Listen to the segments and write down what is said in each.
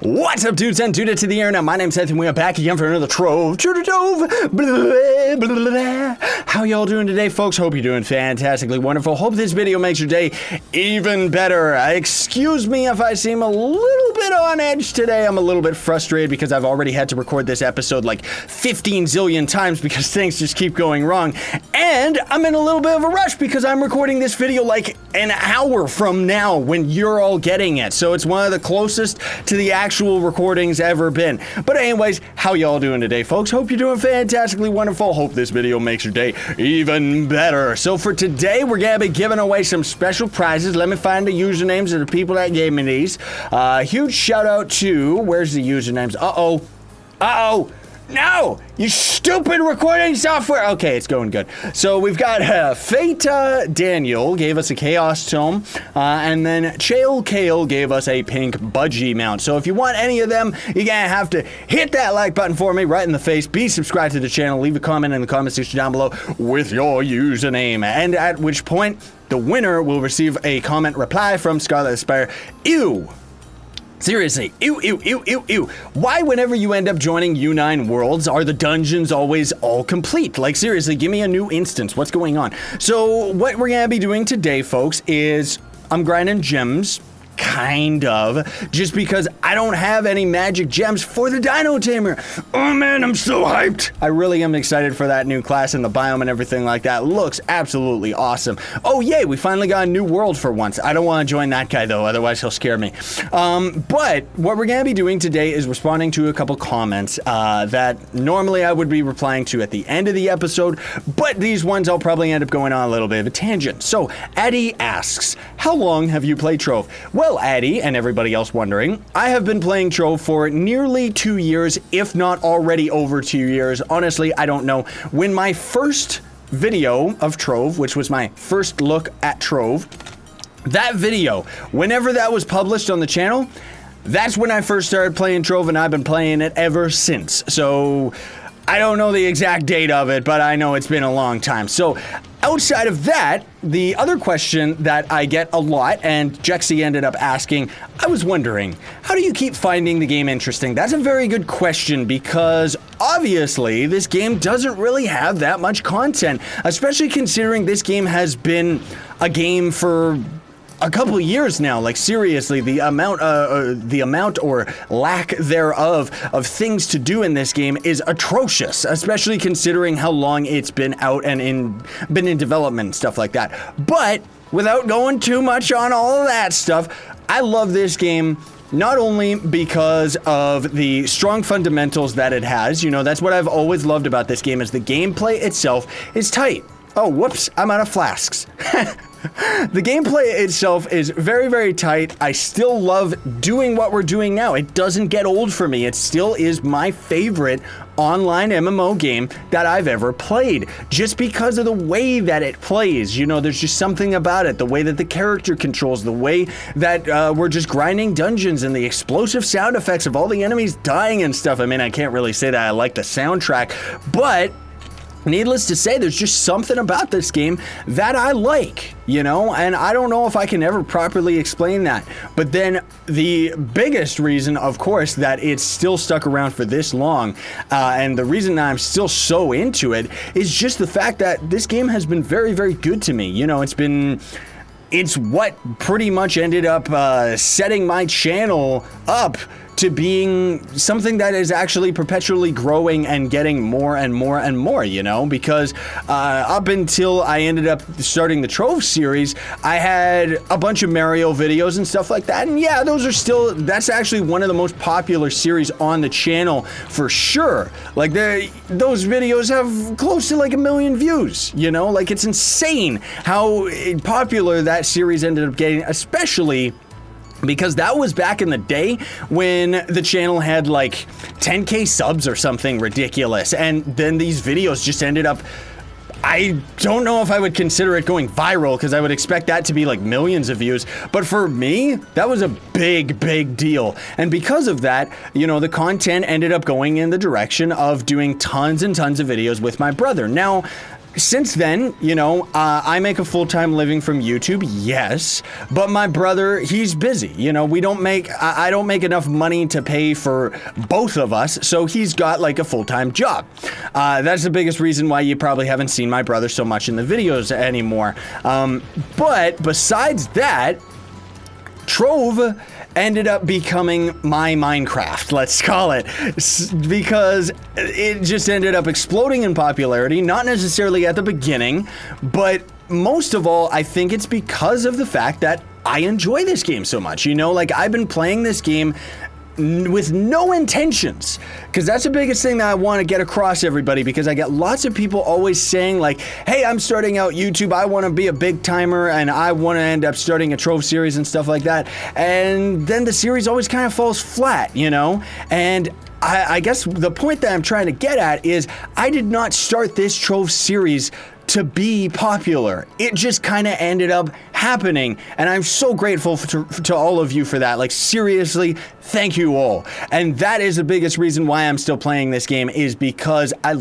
What's up, dudes and dudettes to the internet? My name's Scythe, and we are back again for another Trove. How y'all doing today, folks? Hope you're doing fantastically wonderful. Hope this video makes your day even better. Excuse me if I seem a little bit on edge today. I'm a little bit frustrated because I've already had to record this episode like 15 zillion times because things just keep going wrong. And I'm in a little bit of a rush because I'm recording this video like an hour from now when you're all getting it. So it's one of the closest to the actual recordings ever been. But anyways, how y'all doing today, folks? Hope you're doing fantastically wonderful. Hope this video makes your day even better. So for today, we're gonna be giving away some special prizes. Let me find the usernames of the people that gave me these. Huge shout out to, where's the usernames? No, you stupid recording software. Okay, it's going good. So we've got Fate Daniel gave us a Chaos Tome, and then Chael Kale gave us a pink Budgie mount. So if you want any of them, you're gonna have to hit that like button for me right in the face. Be subscribed to the channel. Leave a comment in the comment section down below with your username, and at which point the winner will receive a comment reply from Scarlet Aspire. Ew. Seriously, ew. Why whenever you end up joining U9 worlds are the dungeons always all complete? Like seriously, give me a new instance. What's going on? So what we're gonna be doing today, folks, is I'm grinding gems. Kind of, just because I don't have any magic gems for the Dino Tamer. Oh man, I'm so hyped. I really am excited for that new class and the biome and everything like that. Looks absolutely awesome. Oh yay, we finally got a new world for once. I don't want to join that guy though, otherwise he'll scare me. But what we're gonna be doing today is responding to a couple comments that normally I would be replying to at the end of the episode, but these ones I'll probably end up going on a little bit of a tangent. So Addie asks, how long have you played Trove? Well, Addie, and everybody else wondering, I have been playing Trove for nearly 2 years, if not already over 2 years. Honestly, I don't know. When my first video of Trove, which was my first look at Trove, that video, whenever that was published on the channel, that's when I first started playing Trove, and I've been playing it ever since. So I don't know the exact date of it, but I know it's been a long time. So outside of that, the other question that I get a lot, and Jexy ended up asking, I was wondering, how do you keep finding the game interesting? That's a very good question because obviously this game doesn't really have that much content, especially considering this game has been a game for a couple of years now. Like seriously, the amount or lack thereof of things to do in this game is atrocious, especially considering how long it's been out and been in development and stuff like that. But without going too much on all of that stuff, I love this game not only because of the strong fundamentals that it has. You know, that's what I've always loved about this game, is the gameplay itself is tight. Oh, whoops, I'm out of flasks. The gameplay itself is very, very tight. I still love doing what we're doing now. It doesn't get old for me. It still is my favorite online MMO game that I've ever played, just because of the way that it plays. You know, there's just something about it, the way that the character controls, the way that we're just grinding dungeons, and the explosive sound effects of all the enemies dying and stuff. I mean, I can't really say that I like the soundtrack, but needless to say, there's just something about this game that I like, you know, and I don't know if I can ever properly explain that. But then the biggest reason, of course, that it's still stuck around for this long, and the reason that I'm still so into it, is just the fact that this game has been very, very good to me. You know, it's what pretty much ended up setting my channel up to being something that is actually perpetually growing and getting more and more and more, you know, because up until I ended up starting the Trove series, I had a bunch of Mario videos and stuff like that, and yeah, that's actually one of the most popular series on the channel for sure. Like those videos have close to like 1 million views, you know, like it's insane how popular that series ended up getting, especially because that was back in the day when the channel had like 10K subs or something ridiculous, and then these videos just ended up, I don't know if I would consider it going viral, because I would expect that to be like millions of views, but for me, that was a big deal. And because of that, you know, the content ended up going in the direction of doing tons and tons of videos with my brother. Now, Since then, you know, I make a full-time living from YouTube, yes, but my brother, he's busy. You know, I don't make enough money to pay for both of us, so he's got like a full-time job. That's the biggest reason why you probably haven't seen my brother so much in the videos anymore. But besides that, Trove ended up becoming my Minecraft, let's call it, because it just ended up exploding in popularity, not necessarily at the beginning, but most of all, I think it's because of the fact that I enjoy this game so much. You know, like, I've been playing this game with no intentions, because that's the biggest thing that I want to get across, everybody, because I get lots of people always saying like, hey, I'm starting out YouTube, I want to be a big timer, and I want to end up starting a Trove series and stuff like that, and then the series always kind of falls flat, you know. And I guess the point that I'm trying to get at is I did not start this Trove series to be popular. It just kind of ended up happening, and I'm so grateful to all of you for that. Like, seriously, thank you all. And that is the biggest reason why I'm still playing this game, is because I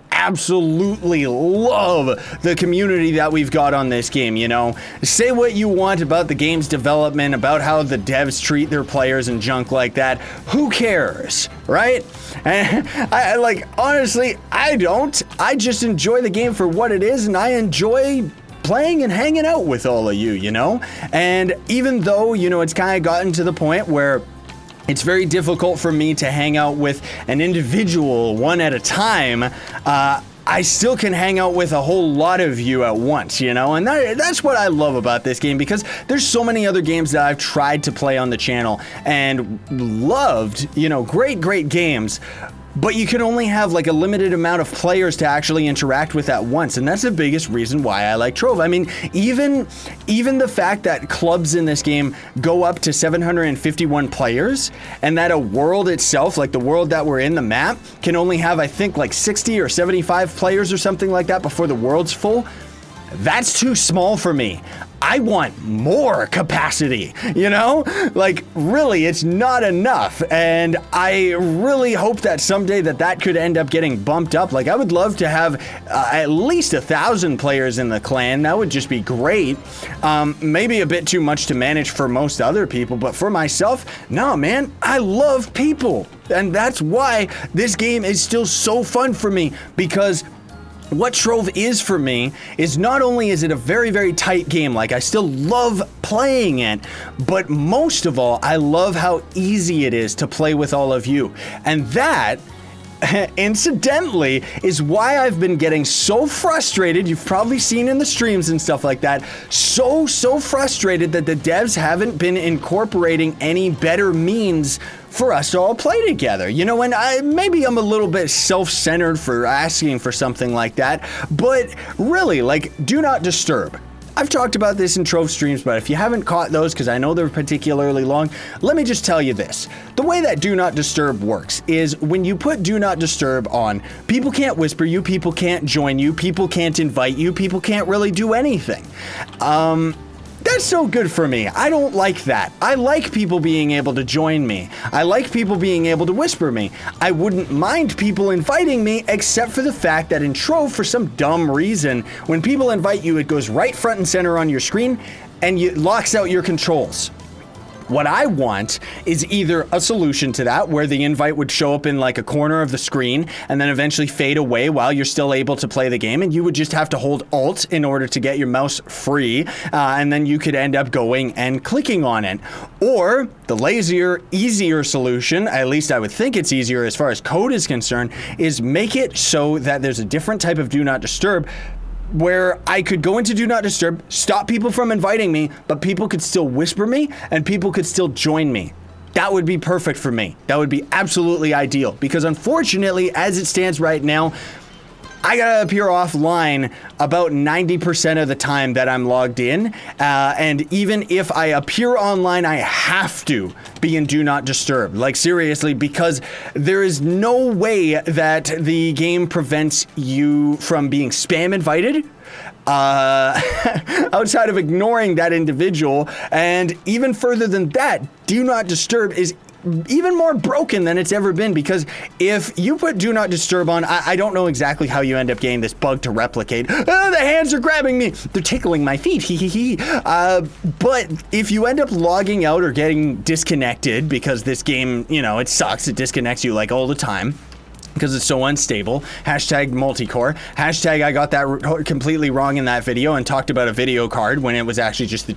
absolutely love the community that we've got on this game, you know. Say what you want about the game's development, about how the devs treat their players and junk like that. Who cares, right? And honestly, I don't. I just enjoy the game for what it is, and I enjoy playing and hanging out with all of you, you know? And even though, you know, it's kind of gotten to the point where it's very difficult for me to hang out with an individual one at a time, I still can hang out with a whole lot of you at once, you know? And that's what I love about this game, because there's so many other games that I've tried to play on the channel and loved, you know, great games, but you can only have like a limited amount of players to actually interact with at once, and that's the biggest reason why I like Trove. I mean, even the fact that clubs in this game go up to 751 players, and that a world itself, like the world that we're in, the map, can only have, I think, like 60 or 75 players or something like that before the world's full. That's too small for me. I want more capacity, you know? Like, really, it's not enough. And I really hope that someday that could end up getting bumped up. Like, I would love to have at least 1,000 players in the clan. That would just be great. Maybe a bit too much to manage for most other people, but for myself, no, man, I love people. And that's why this game is still so fun for me, because what Trove is for me is not only is it a very tight game, like I still love playing it, but most of all, I love how easy it is to play with all of you. And that, incidentally, is why I've been getting so frustrated. You've probably seen in the streams and stuff like that, so frustrated that the devs haven't been incorporating any better means for us to all play together, you know. And maybe I'm a little bit self-centered for asking for something like that, but really, like, do not disturb. I've talked about this in Trove streams, but if you haven't caught those, because I know they're particularly long, let me just tell you this. The way that Do Not Disturb works is when you put Do Not Disturb on, people can't whisper you, people can't join you, people can't invite you, people can't really do anything. That's so good for me. I don't like that. I like people being able to join me. I like people being able to whisper me. I wouldn't mind people inviting me, except for the fact that in Trove, for some dumb reason, when people invite you, it goes right front and center on your screen and it locks out your controls. What I want is either a solution to that, where the invite would show up in like a corner of the screen and then eventually fade away while you're still able to play the game, and you would just have to hold Alt in order to get your mouse free, and then you could end up going and clicking on it. Or the lazier, easier solution, at least I would think it's easier as far as code is concerned, is make it so that there's a different type of Do Not Disturb, where I could go into Do Not Disturb, stop people from inviting me, but people could still whisper me and people could still join me. That would be perfect for me. That would be absolutely ideal, because unfortunately, as it stands right now, I gotta appear offline about 90% of the time that I'm logged in, and even if I appear online, I have to be in Do Not Disturb. Like, seriously, because there is no way that the game prevents you from being spam invited, outside of ignoring that individual. And even further than that, Do Not Disturb is even more broken than it's ever been, because if you put Do Not Disturb on, I don't know exactly how you end up getting this bug to replicate. Oh, the hands are grabbing me. They're tickling my feet. But if you end up logging out or getting disconnected, because this game, you know, it sucks. It disconnects you like all the time, because it's so unstable. Hashtag multi-core. Hashtag I got that completely wrong in that video and talked about a video card when it was actually just the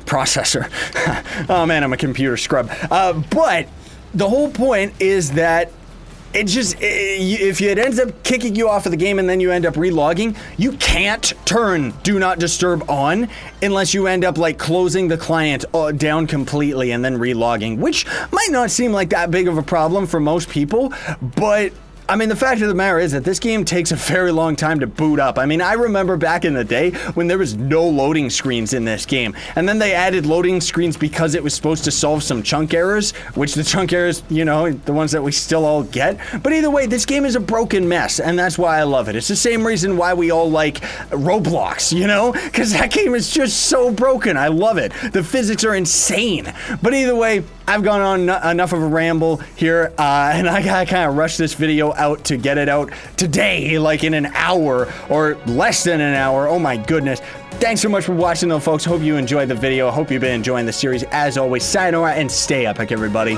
processor. Oh man, I'm a computer scrub. But the whole point is that if it ends up kicking you off of the game and then you end up relogging, you can't turn Do Not Disturb on unless you end up like closing the client down completely and then relogging, which might not seem like that big of a problem for most people, but I mean, the fact of the matter is that this game takes a very long time to boot up. I mean, I remember back in the day when there was no loading screens in this game, and then they added loading screens because it was supposed to solve some chunk errors, which the chunk errors, you know, the ones that we still all get. But either way, this game is a broken mess, and that's why I love it. It's the same reason why we all like Roblox, you know? Because that game is just so broken. I love it. The physics are insane. But either way, I've gone on enough of a ramble here, and I gotta kind of rush this video out to get it out today, like in an hour or less than an hour. Oh my goodness. Thanks so much for watching though, folks. Hope you enjoyed the video. Hope you've been enjoying the series. As always, sayonara and stay epic, everybody.